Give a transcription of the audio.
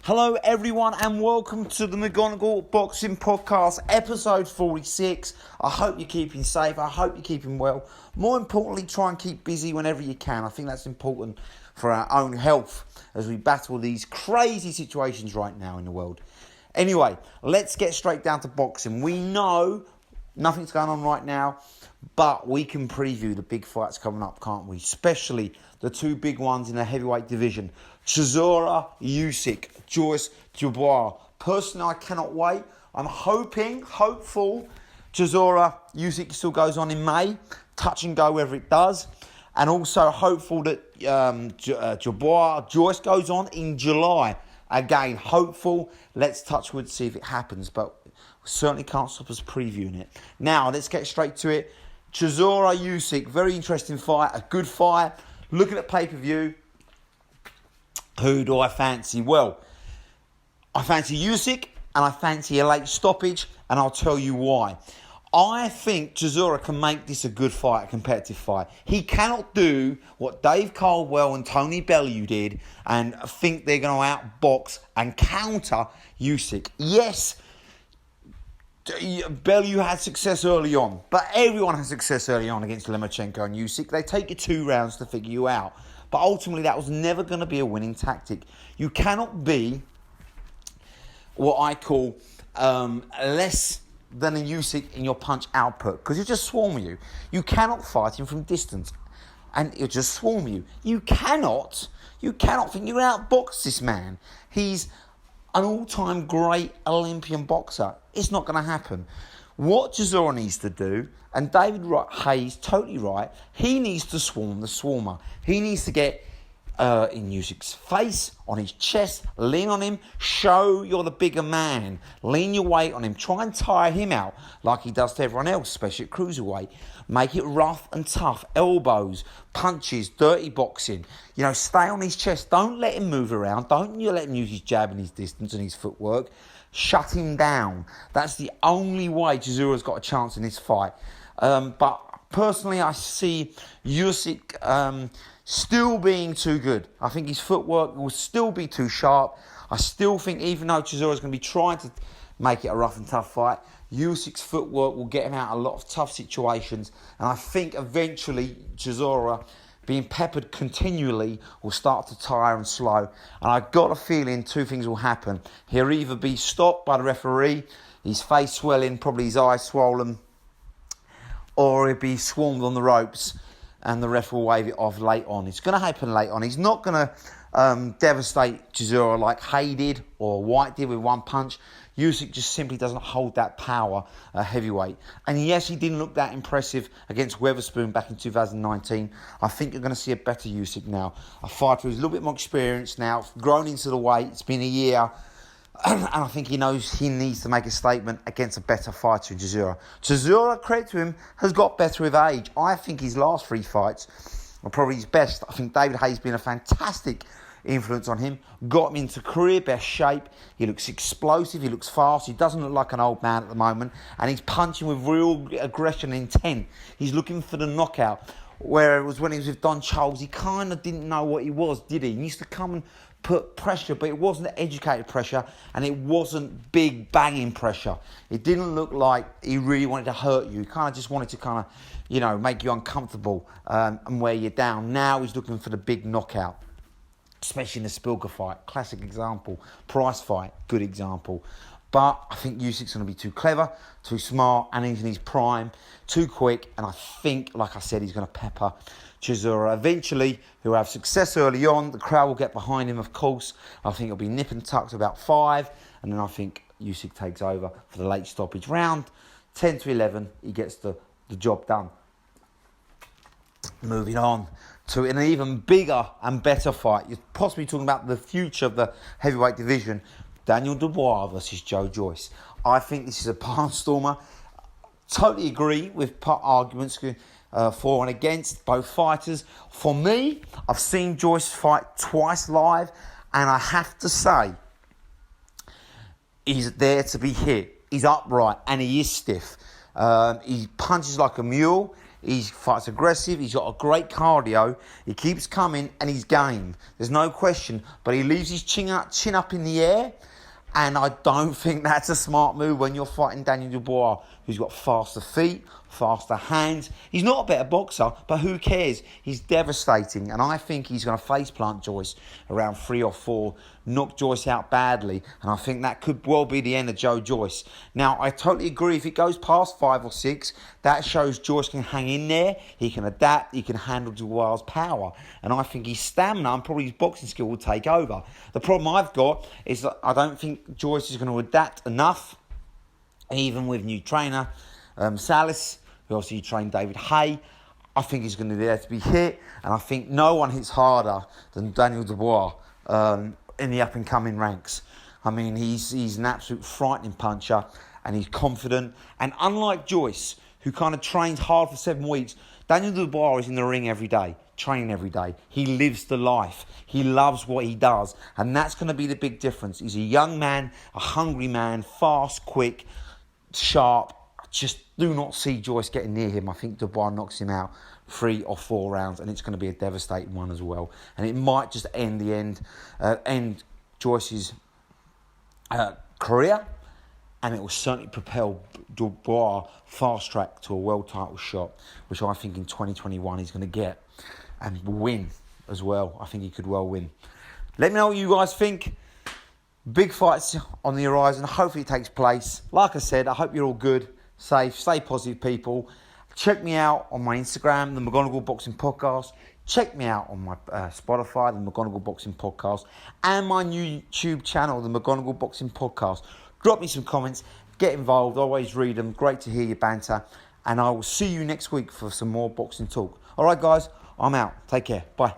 Hello everyone and welcome to the McGonigle Boxing Podcast, episode 46. I hope you're keeping safe, I hope you're keeping well. More importantly, try and keep busy whenever you can. I think that's important for our own health as we battle these crazy situations right now in the world. Anyway, let's get straight down to boxing. We know nothing's going on right now, but we can preview the big fights coming up, can't we? Especially the two big ones in the heavyweight division. Chisora, Usyk, Joyce, Dubois. Personally, I cannot wait. I'm hopeful, Chisora, Usyk still goes on in May. Touch and go whether it does. And also hopeful that Dubois, Joyce goes on in July. Again, hopeful. Let's touch wood, see if it happens. But we certainly can't stop us previewing it. Now, let's get straight to it. Chisora, Usyk, very interesting fight, a good fight. Looking at pay-per-view, who do I fancy? Well, I fancy Usyk and I fancy a late stoppage, and I'll tell you why. I think Chisora can make this a good fight, a competitive fight. He cannot do what Dave Caldwell and Tony Bellew did and think they're going to outbox and counter Usyk. Yes, Bellew had success early on, but everyone has success early on against Lomachenko and Usyk. They take you 2 rounds to figure you out. But ultimately, that was never going to be a winning tactic. You cannot be what I call less than a Usyk in your punch output, because he'll just swarm you. You cannot fight him from distance, and he'll just swarm you. You cannot think you outbox this man. He's an all-time great Olympian boxer. It's not going to happen. What Chisora needs to do, and David Hayes totally right, he needs to swarm the swarmer. He needs to get in Usyk's face, on his chest, lean on him, show you're the bigger man, lean your weight on him, try and tire him out like he does to everyone else, especially at cruiserweight. Make it rough and tough, elbows, punches, dirty boxing. Stay on his chest, don't let him move around, don't you let him use his jab and his distance and his footwork. Shut him down. That's the only way Chisora's got a chance in this fight. But personally, I see Usyk still being too good. I think his footwork will still be too sharp. I still think, even though Chisora's going to be trying to make it a rough and tough fight, Usyk's footwork will get him out of a lot of tough situations. And I think eventually Chisora, being peppered continually, will start to tire and slow. And I've got a feeling 2 things will happen. He'll either be stopped by the referee, his face swelling, probably his eyes swollen, or he'll be swarmed on the ropes and the ref will wave it off late on. It's going to happen late on. He's not going to devastate Chisora like Hay did or White did with one punch. Usyk just simply doesn't hold that power heavyweight. And yes, he didn't look that impressive against Weatherspoon back in 2019. I think you're going to see a better Usyk now. A fighter who's a little bit more experienced now, grown into the weight. It's been a year. And I think he knows he needs to make a statement against a better fighter in Chisora. Chisora, credit to him, has got better with age. I think his last 3 fights are probably his best. I think David Hayes has been a fantastic influence on him, got him into career best shape. He looks explosive, he looks fast, he doesn't look like an old man at the moment, and he's punching with real aggression and intent. He's looking for the knockout. Whereas when he was with Don Charles, he kind of didn't know what he was, did he? He used to come and put pressure, but it wasn't educated pressure, and it wasn't big banging pressure. It didn't look like he really wanted to hurt you. He kind of just wanted to make you uncomfortable and wear you down. Now he's looking for the big knockout, especially in the Spilker fight. Classic example. Price fight, good example. But I think Usyk's going to be too clever, too smart, and he's in his prime, too quick. And I think, like I said, he's going to pepper Chisora. Eventually, he'll have success early on. The crowd will get behind him, of course. I think it'll be nip and tuck to about 5. And then I think Usyk takes over for the late stoppage round. 10 to 11, he gets the job done. Moving on to an even bigger and better fight. You're possibly talking about the future of the heavyweight division. Daniel Dubois versus Joyce. I think this is a barnstormer. Totally agree with arguments for and against both fighters. For me, I've seen Joyce fight twice live, and I have to say, he's there to be hit. He's upright and he is stiff. He punches like a mule. He fights aggressive. He's got a great cardio. He keeps coming and he's game. There's no question. But he leaves his chin up in the air. And I don't think that's a smart move when you're fighting Daniel Dubois, who's got faster feet, faster hands. He's not a better boxer, but who cares? He's devastating. And I think he's going to face plant Joyce around 3 or 4, knock Joyce out badly. And I think that could well be the end of Joyce. Now, I totally agree. If it goes past 5 or 6, that shows Joyce can hang in there. He can adapt. He can handle Dubois' power. And I think his stamina and probably his boxing skill will take over. The problem I've got is that I don't think Joyce is going to adapt enough, even with new trainer Salas, who obviously trained David Hay. I think he's going to be there to be hit, and I think no one hits harder than Daniel Dubois in the up-and-coming ranks. I mean, he's an absolute frightening puncher, and he's confident. And unlike Joyce, who kind of trains hard for 7 weeks, Daniel Dubois is in the ring every day, training every day. He lives the life. He loves what he does, and that's going to be the big difference. He's a young man, a hungry man, fast, quick, sharp. Just do not see Joyce getting near him. I think Dubois knocks him out 3 or 4 rounds, and it's going to be a devastating one as well. And it might just end Joyce's career, and it will certainly propel Dubois fast track to a world title shot, which I think in 2021 he's going to get and win as well. I think he could well win. Let me know what you guys think. Big fights on the horizon. Hopefully it takes place. Like I said, I hope you're all good, safe, stay positive, people. Check me out on my Instagram, the McGonigle Boxing Podcast. Check me out on my Spotify, the McGonigle Boxing Podcast, and my new YouTube channel, the McGonigle Boxing Podcast. Drop me some comments, get involved, always read them. Great to hear your banter. And I will see you next week for some more boxing talk. All right, guys, I'm out. Take care. Bye.